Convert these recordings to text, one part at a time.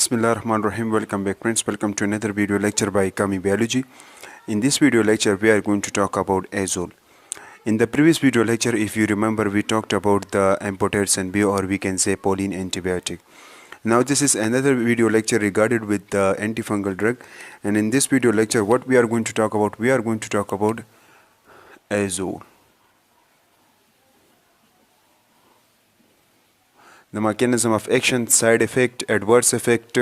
Bismillahirrahmanirrahim. Welcome back friends. Welcome to another video lecture by Kame Biology. In this video lecture we are going to talk about azole. In the previous video lecture, if you remember, we talked about the amphotericin B, or we can say Pauline antibiotic. Now this is another video lecture regarded with the antifungal drug, and in this video lecture what we are going to talk about, we are going to talk about azole. The mechanism of action, side effect, adverse effect,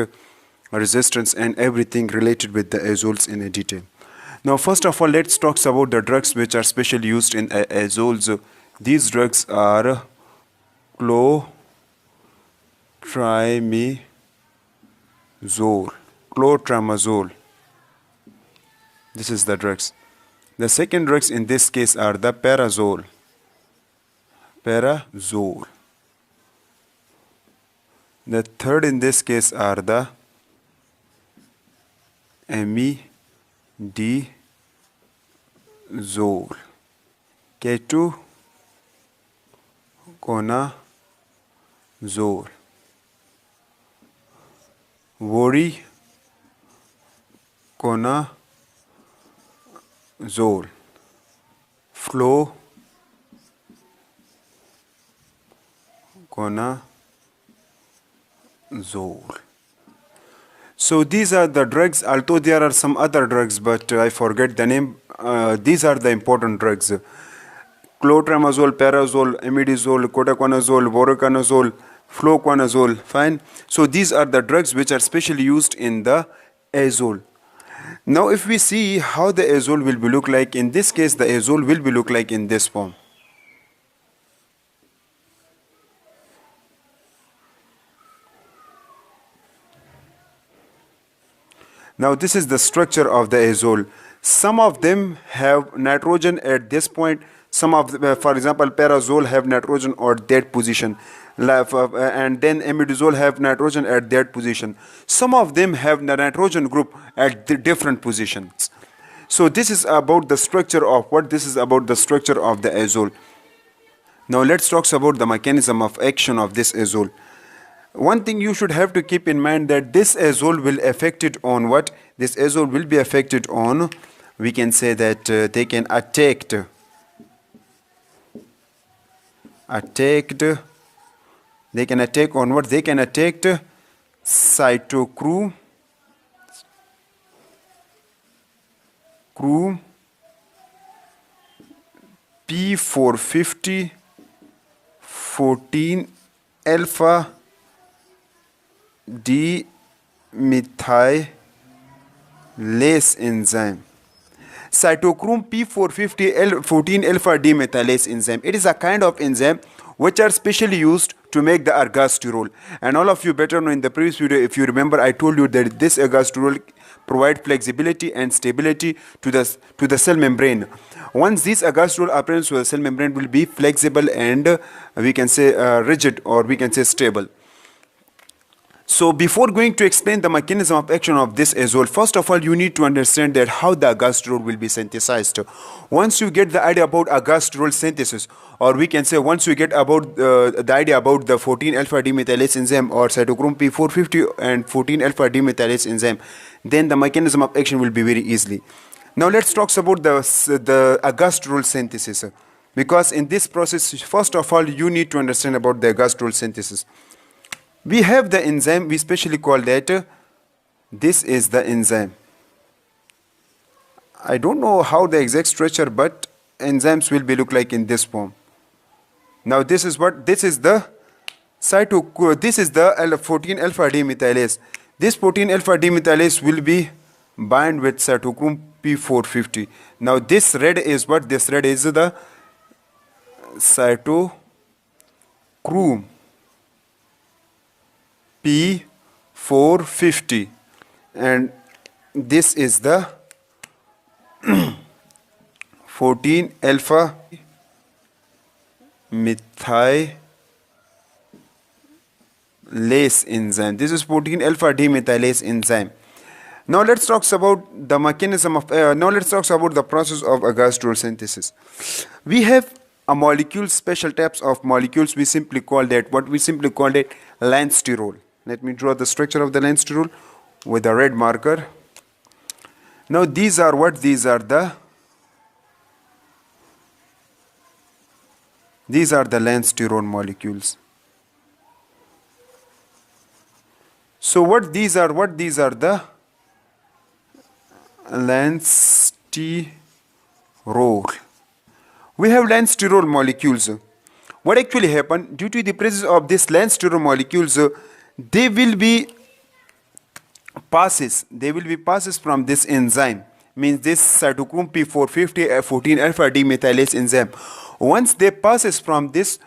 resistance, and everything related with the azoles in a detail. Now first of all, let's talk about the drugs which are specially used in azoles. These drugs are clotrimazole. This is the drugs. The second drugs in this case are the parazole. The third in this case are the imidazole, ketoconazole, voriconazole, fluconazole. So these are the drugs, although there are some other drugs, but I forget the name. These are the important drugs: clotrimazole, parazole, imidazole, ketoconazole, voriconazole, fluconazole. Fine. So these are the drugs which are specially used in the azole. Now if we see how the azole will be look like, in this case the azole will be look like in this form. Now this is the structure of the azole. Some of them have nitrogen at this point. Some of them, for example, parazole have nitrogen at that position, and then imidazole have nitrogen at that position. Some of them have the nitrogen group at the different positions. So this is about the structure of what? This is about the structure of the azole. Now let's talk about the mechanism of action of this azole. One thing you should have to keep in mind, that this azole will affect it on what? This azole will be affected on, we can say that they can attack, they can attack on what? They can attack cytochrome P450 14 alpha demethylase enzyme. Cytochrome P450 14 alpha demethylase enzyme. It is a kind of enzyme which are specially used to make the ergosterol. And all of you better know, in the previous video, if you remember, I told you that this ergosterol provide flexibility and stability to the cell membrane. Once this ergosterol appears to the cell membrane, will be flexible and we can say rigid, or we can say stable. So before going to explain the mechanism of action of this azole, first of all you need to understand that how the ergosterol will be synthesized. Once you get the idea about ergosterol synthesis, or we can say once you get about the idea about the 14 alpha demethylase enzyme, or cytochrome P450 and 14 alpha demethylase enzyme, then the mechanism of action will be very easily. Now let's talk about the ergosterol synthesis, because in this process, first of all you need to understand about the ergosterol synthesis. We have the enzyme, we specially call that, this is the enzyme. I don't know how the exact structure, but enzymes will be look like in this form. Now this is what? This is the this is the 14 alpha demethylase. This 14 alpha demethylase will be bind with cytochrome P450. Now this red is what? This red is the cytochrome P450, and this is the 14 alpha methylase enzyme. This is 14 alpha demethylase enzyme. Now let's talk about the mechanism of now let's talk about the process of ergosterol synthesis. We have a molecule, special types of molecules. We simply call that what? We simply call it lansterol. Let me draw the structure of the lensterol with a red marker. Now these are what? These are the lensterol molecules. So what these are? What these are? The lensterol. We have lensterol molecules. What actually happened? Due to the presence of this lensterol molecules, they will be passes from this enzyme, means this cytochrome P450 14 alpha demethylase enzyme. Once they passes from this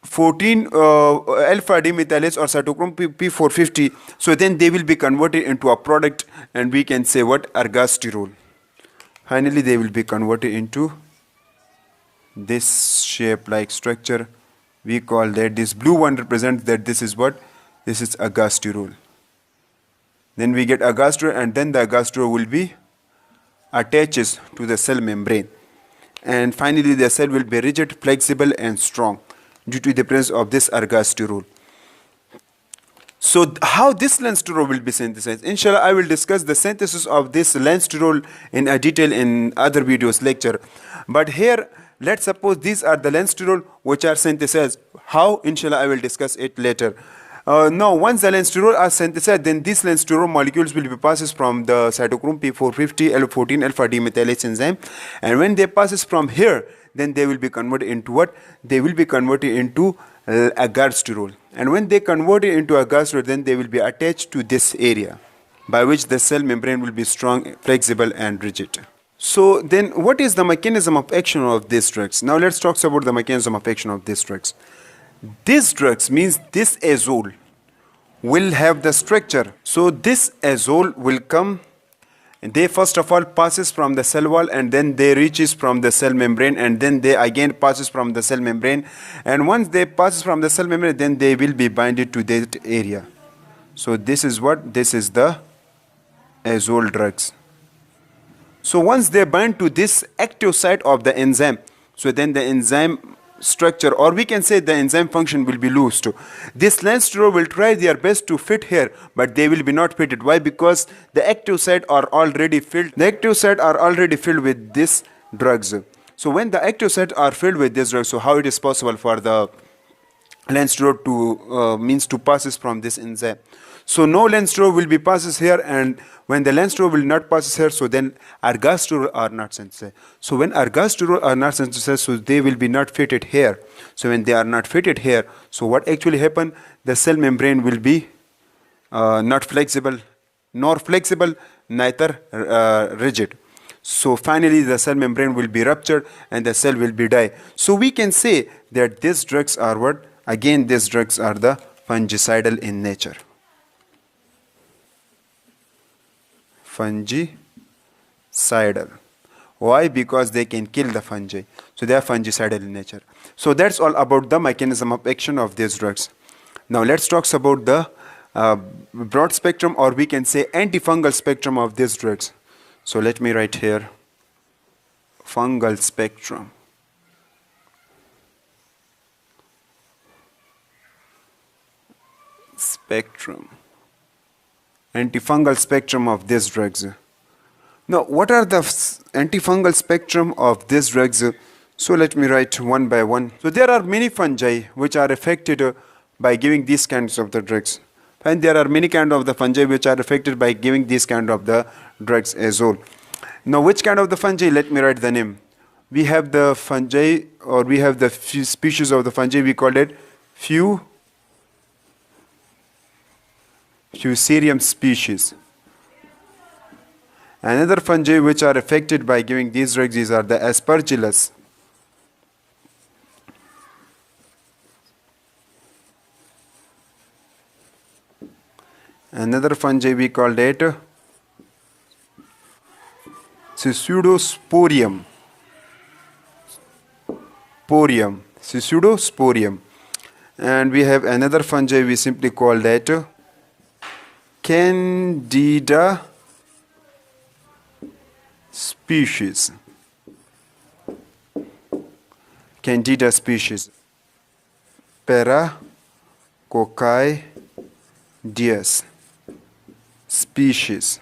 14 alpha demethylase or cytochrome P450, so then they will be converted into a product, and we can say what? Ergosterol. Finally they will be converted into this shape like structure. We call that, this blue one represents that this is what? This is ergosterol. Then we get ergosterol, and then the ergosterol will be attaches to the cell membrane, and finally the cell will be rigid, flexible and strong due to the presence of this ergosterol. So how this lensterol will be synthesized? Inshallah, I will discuss the synthesis of this lensterol in a detail in other videos lecture. But here, let's suppose these are the lensterol which are synthesized. How? Inshallah, I will discuss it later. Now, once the lensterol are synthesized, then these lensterol molecules will be passes from the cytochrome P450 L14 alpha demethylase enzyme, and when they passes from here, then they will be converted into what? They will be converted into ergosterol, and when they convert it into ergosterol, then they will be attached to this area, by which the cell membrane will be strong, flexible and rigid. So then what is the mechanism of action of these drugs? Now let's talk about the mechanism of action of these drugs. These drugs, means this azole will have the structure. So this azole will come, and they first of all passes from the cell wall, and then they reaches from the cell membrane, and then they again passes from the cell membrane, and once they passes from the cell membrane, then they will be binded to that area. So this is what? This is the azole drugs. So once they bind to this active site of the enzyme, so then the enzyme structure, or we can say the enzyme function, will be loosed. This lensterol will try their best to fit here, but they will be not fitted. Why? Because the active site are already filled. The active site are already filled with these drugs. So when the active site are filled with these drugs, so how it is possible for the lensterol to means to passes from this enzyme? So no lensterol will be passes here, and when the lensterol will not passes here, so then ergosterol are not synthesized. So when ergosterol are not synthesized, so they will be not fitted here. So when they are not fitted here, so what actually happen? The cell membrane will be not flexible, neither rigid. So finally the cell membrane will be ruptured and the cell will be die. So we can say that these drugs are what? Again, these drugs are the fungicidal in nature. Fungicidal. Why? Because they can kill the fungi. So they are fungicidal in nature. So that's all about the mechanism of action of these drugs. Now let's talk about the broad spectrum, or we can say antifungal spectrum of these drugs. So let me write here fungal spectrum. Antifungal spectrum of these drugs. Now, what are the antifungal spectrum of these drugs? So let me write one by one. So there are many fungi which are affected by giving these kinds of the drugs, and there are many kinds of the fungi which are affected by giving these kind of the drugs azole. Now, which kind of the fungi? Let me write the name. We have the fungi, or we have the few species of the fungi. We call it Fusarium species. Another fungi which are affected by giving these drugs, these are the Aspergillus. Another fungi we call it Pseudosporium. Pseudosporium. And we have another fungi we simply call that Candida species. Candida species. Paracocci DS species,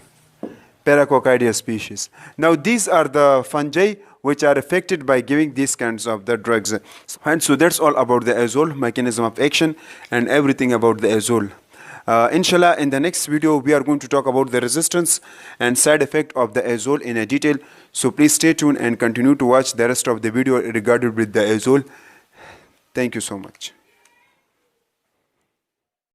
Paracoccidia species. Now these are the fungi which are affected by giving these kinds of the drugs. And so that's all about the azole, mechanism of action, and everything about the azole. Inshallah, in the next video, we are going to talk about the resistance and side effect of the azole in a detail. So please stay tuned and continue to watch the rest of the video regarding with the azole. Thank you so much.